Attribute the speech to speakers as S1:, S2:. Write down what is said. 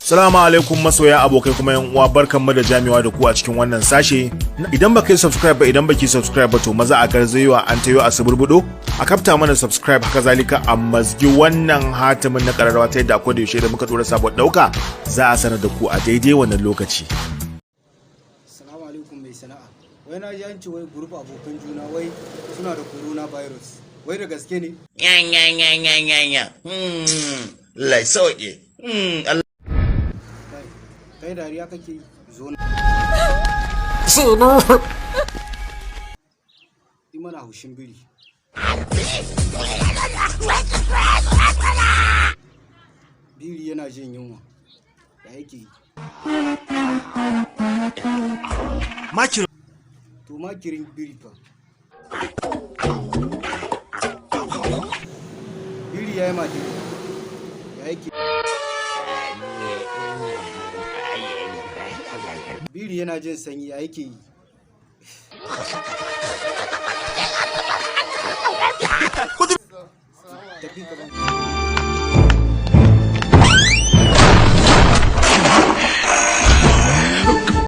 S1: Salamu alaikum masoya abokai kuma yan uwa, barkanmu da jami'a da ku a cikin wannan sashe. Idan baka yi subscribe ba, idan baki subscribe ba to maza a garzayewa an tayo a suburbudo a kafta mana subscribe, haka zalika a mazgi wannan hatimin na kararrawa ta yadda akwai da yaushe da muka dora sabon dauka za a sanar da ku a daidai wannan lokaci.
S2: Assalamu alaikum mai sana'a. Wai na ji an ce wai group abokan juna wai suna da coronavirus. Wai da gaske ne?
S3: Ya. Lai sauke.
S2: Kai dariya kake yi. Zo na.
S4: Sino.
S2: Yi mana haushin biri. Biri yana jin yunwa. Ya yake yi. To makirin biri fa. Biri ya yi makiri. Ya yake. Biri yana jin sanyi, ya yake yi. Tafi ka